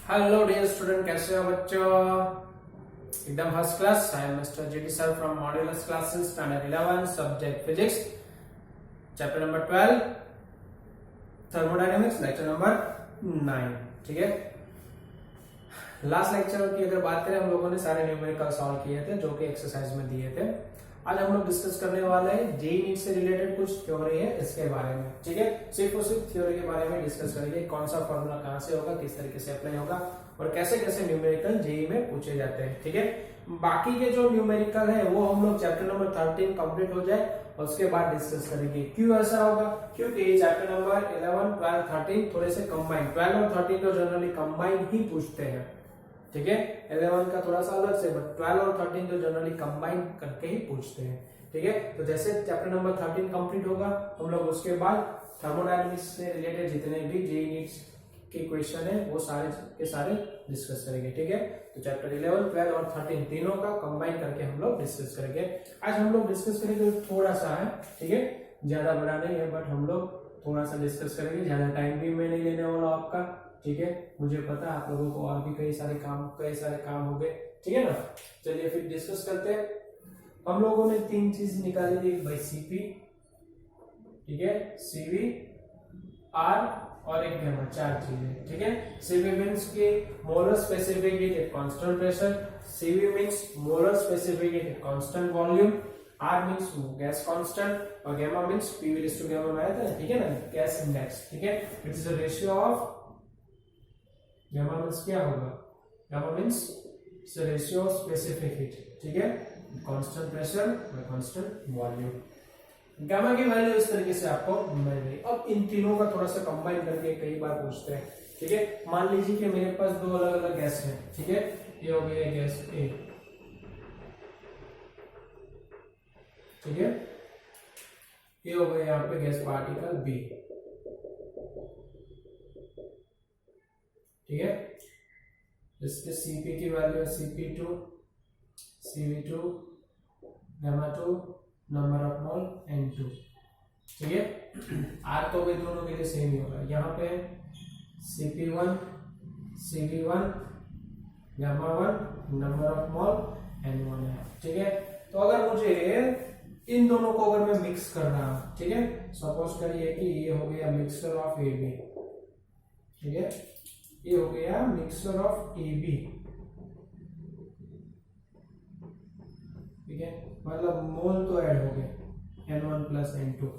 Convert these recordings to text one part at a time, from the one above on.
Hello dear student, कैसे हो बच्चों? एकदम first class. I am mister JD sir from modulus classes standard 11 subject physics, chapter number 12 thermodynamics, lecture number 9। ठीक है, last lecture की अगर बात करें, हम लोगों ने सारे न्यूमेरिकल सॉल्व किए थे जो कि एक्सरसाइज में दिए थे। आज हम लोग डिस्कस करने वाले हैं जेईई नीट से रिलेटेड कुछ थ्योरी है इसके बारे में। ठीक है, सिर्फ और सिर्फ थ्योरी के बारे में डिस्कस करेंगे। कौन सा फॉर्मूला कहां से होगा, किस तरीके से अप्लाई होगा और कैसे कैसे न्यूमेरिकल जेईई में पूछे जाते हैं। ठीक है, बाकी के जो न्यूमेरिकल है वो हम लोग चैप्टर नंबर 13 कंप्लीट हो जाए और उसके बाद डिस्कस करेंगे। क्यों ऐसा होगा? क्योंकि चैप्टर नंबर 11, 12, 13 थोड़े से कंबाइन, 12 और 13 तो जनरली कंबाइन ही पूछते हैं। ठीक है, 11 का थोड़ा सा अलग से, बट 12 और 13 तो जनरली कंबाइन करके ही पूछते हैं। ठीक है, तो जैसे चैप्टर नंबर 13 कंप्लीट होगा, हम लोग उसके बाद थर्मोडायनेमिक्स से रिलेटेड जितने भी जेईई नीट्स के क्वेश्चन है वो सारे के सारे डिस्कस करेंगे। ठीक है, तो चैप्टर 11, 12 और 13 तीनों का कंबाइन करके हम लोग डिस्कस करेंगे। आज हम लोग डिस्कस करेंगे थोड़ा सा है, ठीक है, ज्यादा बड़ा नहीं है, बट हम लोग थोड़ा सा डिस्कस करेंगे। ज्यादा टाइम भी मैं नहीं लेने वाला आपका। ठीक है, मुझे पता है आप लोगों को और भी कई सारे काम हो गए। ठीक है ना, चलिए फिर डिस्कस करते हैं। हम लोगों ने तीन चीज निकाली थी, भाई सीपी, ठीक है, सीवी, आर और एक गैमा, चार चीजें। ठीक है, सीवी मीन्स की molar specific heat at constant pressure, CV means molar specific heat at constant volume, R means gas constant और gamma means P raise to gamma में आया था। ठीक है ना, गैस इंडेक्स। ठीक है, it is the ratio of gamma means क्या होगा? Gamma means it's the ratio of specific heat, ठीक है, कांस्टेंट प्रेशर और कांस्टेंट वॉल्यूम। गामा की वैल्यू इस तरीके से आपको मिल गई। अब इन तीनों का थोड़ा सा कंबाइन करके कई बार पूछते हैं। ठीक है, मान लीजिए कि मेरे पास दो अलग अलग गैस है। ठीक है, ये हो गया गैस ए, ठीक है, ये हो गया यहाँ पे गैस पार्टिकल बी। ठीक है, इसके सीपी की वैल्यू है Cp2, Cv2, γ2, number of mole N2। ठीक है, आर तो भी दोनों के लिए सेम ही होगा। यहाँ पे Cp1, Cv1, γ1, number of mole N1 है। ठीक है, तो अगर मुझे इन दोनों को अगर मैं मिक्स कर रहा हूं, ठीक है, सपोज करिए कि ये हो गया मिक्सचर ऑफ ए बी। ठीक है, ये हो गया मिक्सचर ऑफ ए बी। ठीक है, मतलब मोल तो ऐड हो गए N1 plus N2,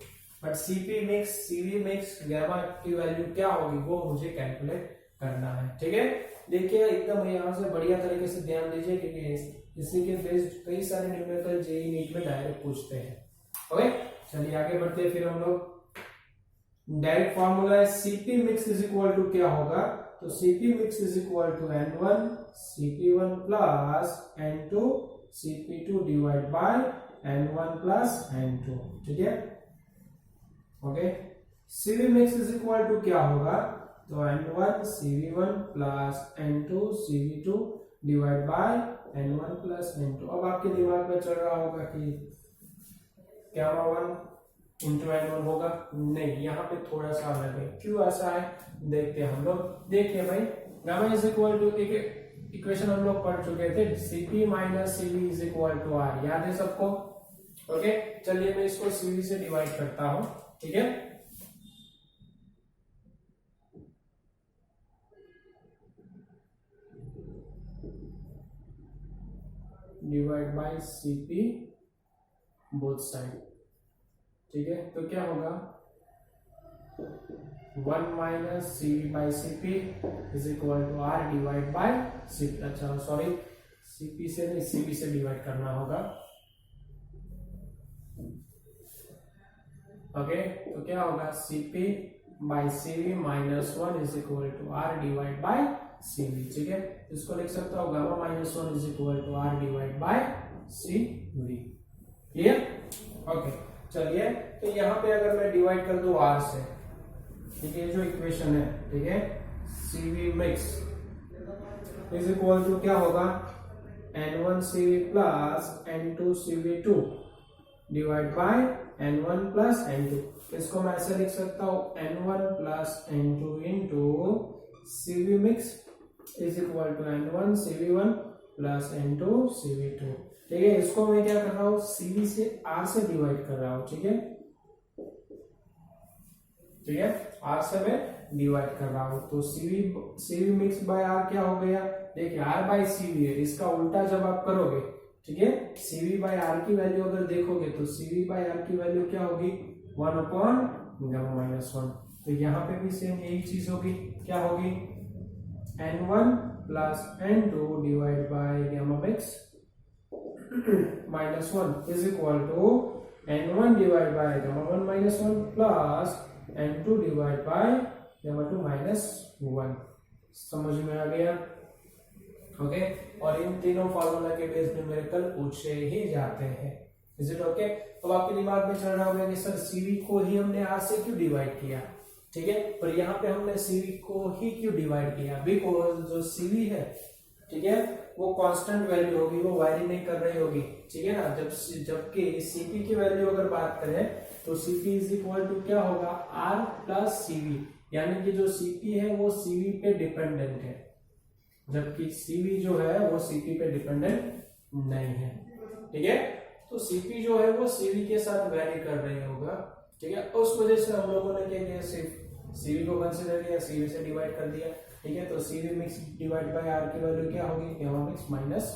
but CP mix, CV mix, gamma की वैल्यू क्या होगी वो मुझे कैलकुलेट करना है। ठीक है, देखिए एकदम यहाँ से बढ़िया तरीके से ध्यान दीजिए क्योंकि इसी के बेस्ड कई सारे न्यूमेरिकल जेईई नीट में डायरेक्ट पूछते हैं। ओके, चलिए आगे बढ़ते हैं। फिर हम लोग डायरेक्ट फॉर्मूला है CP mix is equal to क्या होगा? तो Cp mix is equal to N1 Cp1 plus N2 Cp2 divided by N1 plus N2। ठीक है, okay, Cv mix is equal to क्या होगा? तो N1 Cv1 plus N2 Cv2 divided by N1 plus N2। अब आपके दिमाग में चल रहा होगा कि क्या 1 इंटू N1 होगा? नहीं, यहाँ पे थोड़ा सा अलग है। क्यों ऐसा है देखते हैं हम लोग। देखिए भाई, गामा इज इक्वल टू, एक इक्वेशन हम लोग पढ़ चुके थे, Cp minus Cv is equal to R, याद है सबको? ओके, चलिए मैं इसको Cv से डिवाइड करता हूं। ठीक है, divide by Cp both side. ठीक है, तो क्या होगा? 1 minus Cv by Cp is equal to R divide by Cp। अच्छा सॉरी, Cp से नहीं Cv से डिवाइड करना होगा। ओके, तो क्या होगा? Cp by Cv minus 1 is equal to R divide by Cv। ठीक है, इसको लिख सकता हूँ gamma minus 1 is equal to R divide by Cv। Clear? Okay, चलिए, तो यहाँ पे अगर मैं डिवाइड कर दूं R से, ठीक है, जो इक्वेशन है, ठीक है, Cv mix is equal to क्या होगा? N1 Cv plus N2 Cv2 divide by N1 plus N2। इसको मैं ऐसे लिख सकता हूं N1 plus N2 into Cv mix is equal to N1 CV1 plus N2 CV2। ठीक है, इसको मैं क्या कर रहा हूँ, CV से R से डिवाइड कर रहा हूँ। ठीक है, ठीक है, R से मैं डिवाइड कर रहा हूँ, तो CV मिक्स बाय R क्या हो गया, देखिए R बाय CV है, इसका उल्टा जब आप करोगे, ठीक है, CV बाय R की वैल्यू अगर देखोगे तो CV बाय R की वैल्यू क्या होगी, 1 अपॉन गामा माइनस 1। तो यहाँ पे भी सेम यही चीज होगी, क्या होगी, N1 plus N2 divide by gamma mix minus 1 is equal to N1 divide by gamma 1 minus 1 plus N2 divide by gamma 2 minus 1। समझ में आ गया? ओके, और इन तीनों फार्मूला के बेस न्यूमेरिकल पूछे ही जाते हैं। Is it okay? तो आपके दिमाग में चल रहा होगा कि सर CV को ही हमने R से क्यों डिवाइड किया, ठीक है, पर यहाँ पे हमने CV को ही क्यों डिवाइड किया, बिकॉज जो CV है, ठीक है, वो कांस्टेंट वैल्यू होगी, वो वायरी नहीं कर रही होगी। ठीक है ना, जबकि CP की वैल्यू अगर बात करें तो CP इज इक्वल टू क्या होगा, R प्लस CV, यानी कि जो CP है वो CV पे डिपेंडेंट है, जबकि CV जो है वो CP पे डिपेंडेंट नहीं है। ठीक है, तो CP जो है वो CV के साथ वैरी कर रही होगा। ठीक है, उस वजह से हम लोगों ने क्या किया, सिर्फ CV को कंसीडर किया, CV से डिवाइड कर दिया। ठीक है, तो CV mix divide by R की वैल्यू क्या होगी, गामा मिक्स माइनस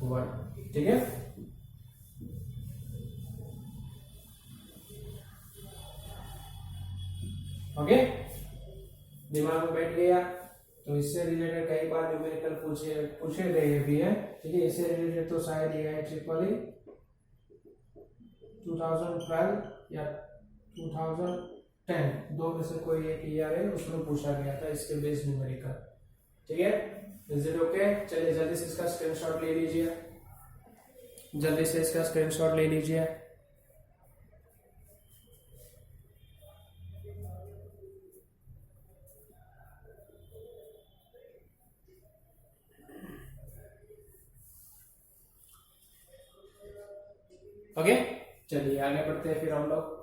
1। ठीक है, ओके, दिमाग में बैठ गया। तो इससे रिलेटेड कई बार न्यूमेरिकल पूछे गए भी है। ठीक है, इससे रिलेटेड तो शायद ये है ट्रिपल 2012 या 2010, दो में से कोई एक ईयर है, उसमें पूछा गया था इसके बेस्ड न्यूमेरिकल। ठीक है, इज इट ओके? चलिए जल्दी से इसका स्क्रीनशॉट ले लीजिए, जल्दी से इसका स्क्रीनशॉट ले लीजिए। ओके, चलिए आगे बढ़ते हैं फिर हम लोग।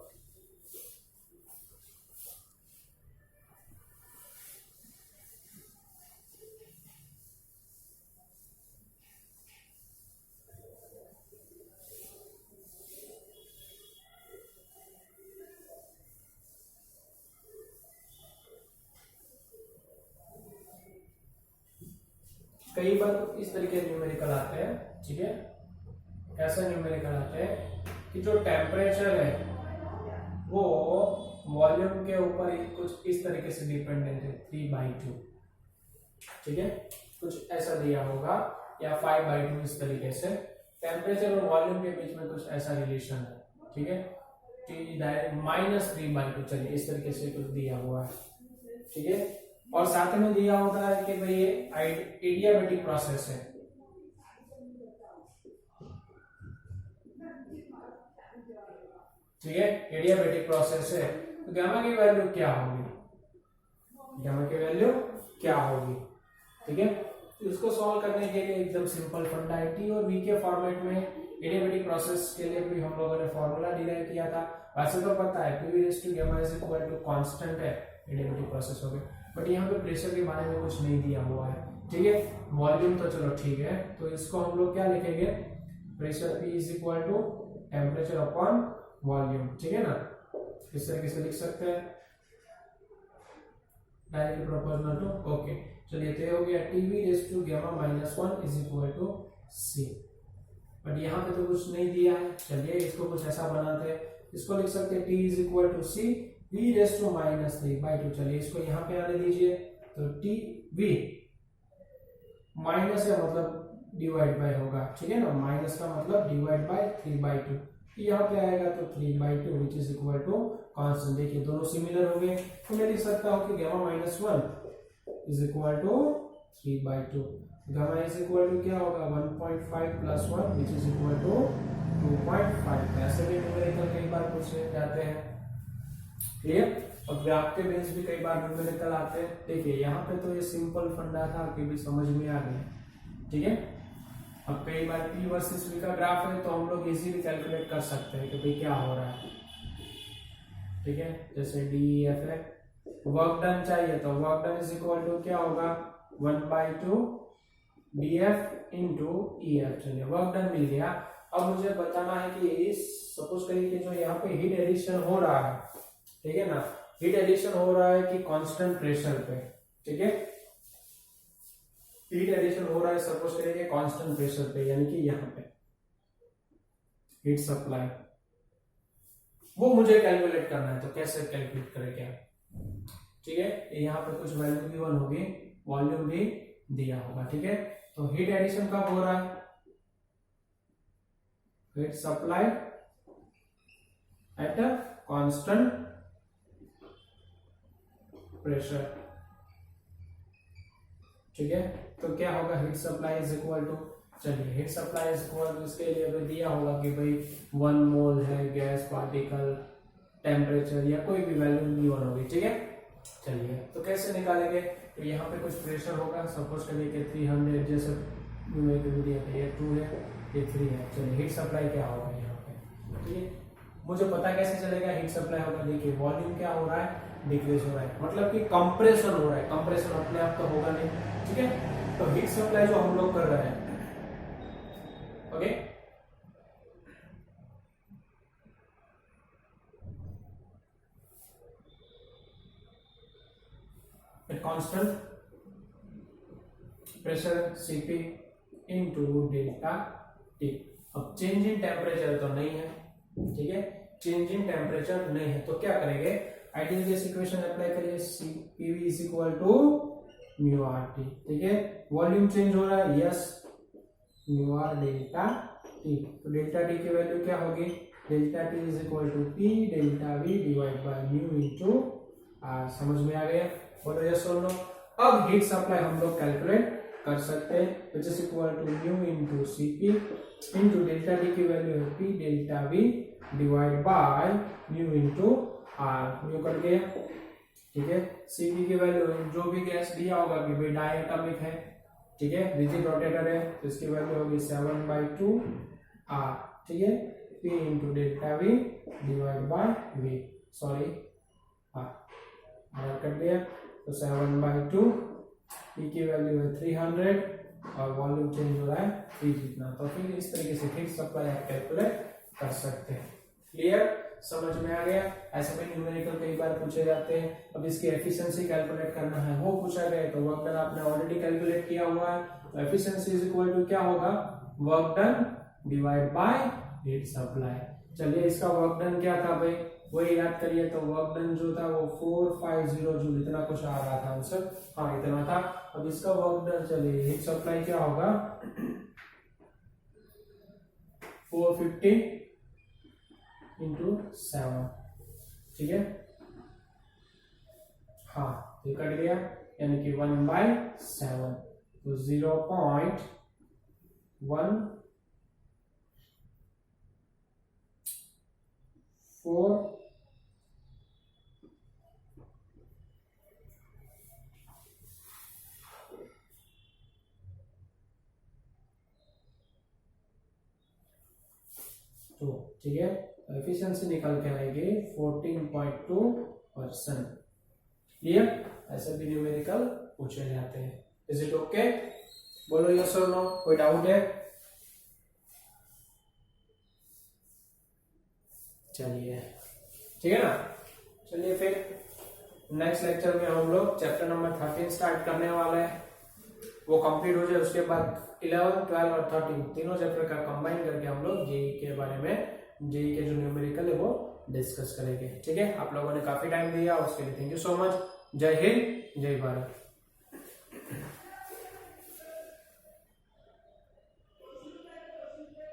कई बार इस तरीके के न्यूमेरिकल आते हैं। ठीक है, ऐसा न्यूमेरिकल आते हैं कि जो टेम्परेचर है वो वॉल्यूम के ऊपर कुछ इस तरीके से डिपेंडेंट है, 3/2। ठीक है, कुछ ऐसा दिया होगा, या 5/2 इस तरीके से। टेम्परेचर और वॉल्यूम के बीच में कुछ ऐसा रिलेशन है। ठीक है, -3/2, चलिए इस तरीके से कुछ दिया हुआ है। ठीक है, और साथ में दिया होता है कि भाई ये एडियाबैटिक प्रोसेस है। ठीक है, एडियाबैटिक प्रोसेस है, तो गामा की वैल्यू क्या होगी, गामा की वैल्यू क्या होगी। ठीक है, तो इसको सॉल्व करने के लिए एकदम सिंपल फंडा है, T और V के फॉर्मेट में एडियाबैटिक प्रोसेस के लिए भी हम लोगों ने फॉर्मूला डिराइव किया था। वैसे तो पता है PV raise to gamma is equal to constant है, एडियाबैटिक प्रोसेस हो गई, बट यहाँ पे प्रेशर के बारे में कुछ नहीं दिया हुआ है। ठीक है, वॉल्यूम तो चलो ठीक है, तो इसको हम लोग क्या लिखेंगे, pressure P is equal to temperature upon volume. ठीक है ना, इस तरीके से लिख सकते हैं, डायरेक्टली प्रोपोर्शनल टू। ओके, चलिए तो ये हो गया TV raise to gamma minus 1 is equal to C, but यहाँ पे तो कुछ नहीं दिया है। चलिए इसको कुछ ऐसा बनाते हैं, इसको लिख सकते हैं T is equal to C V raise to -3/2। चलिए इसको यहाँ पे आने दीजिए, तो TV माइनस है मतलब डिवाइड बाय होगा। ठीक है ना, माइनस का मतलब डिवाइड बाय 3/2, यहाँ पे आएगा तो 3/2 which is equal to constant. देखिए दोनों सिमिलर हो गए, तो मैं लिख सकता हूँ कि gamma -1 is equal to 3/2। Gamma is equal to क्या होगा, 1.5 plus 1 which is equal to 2.5। ऐसे भी न्यूमेरिकल कई बार पूछे जाते हैं। क्लियर, और ग्राफ के बेस भी कई बार न्यूमेरिकल आते हैं। देखिए यहाँ पे तो ये सिंपल फंडा था कि भी समझ में आ गया। ठीक है, अब कई बार P वर्सेस V का ग्राफ है तो हम लोग इजीली कैलकुलेट कर सकते हैं कि भाई क्या हो रहा है। ठीक है, जैसे DEF है, वर्क डन चाहिए तो work done is equal to क्या होगा, 1/2 df इंटू EF। चलिए वर्क डन मिल गया। अब मुझे बताना है कि सपोज करिए कि जो यहाँ पे हीट एडिशन हो रहा है, ठीक है ना, हीट एडिशन हो रहा है कि कांस्टेंट प्रेशर पे, ठीक है, हीट एडिशन हो रहा है सपोज करिए कांस्टेंट प्रेशर पे, यानी कि यहाँ पे हीट सप्लाई, वो मुझे कैलकुलेट करना है। तो कैसे कैलकुलेट करेंगे आप, ठीक है, यहाँ पे कुछ वैल्यू गिवन होगी, वॉल्यूम भी दिया होगा, ठीक है। तो हीट एडिशन कब हो रहा है, heat supply at a constant pressure, ठीक है। तो क्या होगा, heat supply is equal to, चलिए heat supply is equal to, इसके लिए अगर दिया होगा कि भाई 1 मोल है गैस पार्टिकल, टेम्परेचर या कोई भी वैल्यू गिवन होगी, ठीक है। चलिए तो कैसे निकालेंगे, तो यहाँ पे कुछ प्रेशर होगा, सपोज करिए कि 300, जैसे ये 2 है, ये 3 है। चलिए हीट सप्लाई क्या होगा यहाँ पे, ठीक है, मुझे पता कैसे चलेगा हीट सप्लाई होगा, देखिए वॉल्यूम क्या हो रहा है, डिक्रीज हो रहा है, मतलब कि कंप्रेशन हो रहा है, कंप्रेशन अपने आप तो होगा नहीं, ठीक है। तो हीट सप्लाई जो हम लोग कर रहे हैं, okay, constant pressure Cp into delta T। अब चेंज इन टेम्परेचर तो नहीं है, ठीक है, चेंज इन टेम्परेचर नहीं है, तो क्या करेंगे, आइडियल गैस इक्वेशन अप्लाई करिए, Pv is equal to mu R T, ठीक है। वॉल्यूम चेंज हो रहा है, yes, mu R delta T. तो डेल्टा टी की वैल्यू क्या होगी, delta T is equal to P delta V divide by mu into R. समझ में आ गया, बोलो यस और नो। अब हीट सप्लाई हम लोग कैलकुलेट कर सकते हैं, which is equal to mu into Cp into delta T की वैल्यू है P delta V divide by mu into R. Mu cut गया, ठीक है। Cp की वैल्यू जो भी गैस दिया होगा कि भाई डायटोमिक है, ठीक है, रिजिड रोटेटर है, तो इसकी वैल्यू होगी 7/2 आर, ठीक है, P into delta V divide by V, sorry R cut गया, तो 7/2, P की वैल्यू है 300 और वॉल्यूम चेंज हो रहा है 3 जितना। तो फिर इस तरीके से हीट सप्लाई आप कैलकुलेट कर सकते हैं। क्लियर, समझ में आ गया। ऐसे में न्यूमेरिकल कई बार पूछे जाते हैं, अब इसकी एफिशिएंसी कैलकुलेट करना है, वो पूछा गया, तो वर्क डन आपने ऑलरेडी कैलकुलेट किया हुआ है, तो एफिशिएंसी इज इक्वल टू क्या होगा, work done divide by heat supply. चलिए इसका वर्क डन क्या था भाई, वही याद करिए, तो वर्क डन जो था वो 450 जूल, इतना कुछ आ रहा था आंसर, हाँ इतना था। अब इसका वर्क डन, चलिए हीट सप्लाई क्या होगा, 450 इंटू 7, ठीक है, हाँ ये कट गया, यानी कि 1/7, तो 0.1 4 तो, ठीक है, एफिशिएंसी निकल के आएगी 14.2%। क्लियर, ऐसे भी न्यूमेरिकल पूछे जाते हैं। इज इट ओके, बोलो यस और नो, कोई डाउट है? चलिए ठीक है ना, चलिए फिर नेक्स्ट लेक्चर में हम लोग चैप्टर नंबर 13 स्टार्ट करने वाले हैं, वो कंप्लीट हो जाए, उसके बाद 11, 12 और 13 तीनों चैप्टर का कंबाइन करके हम लोग जेई के बारे में, जेई के जो न्यूमेरिकल है वो डिस्कस करेंगे। ठीक है, आप लोगों ने काफी टाइम दिया, उसके लिए थैंक यू सो मच। जय हिंद, जय भारत।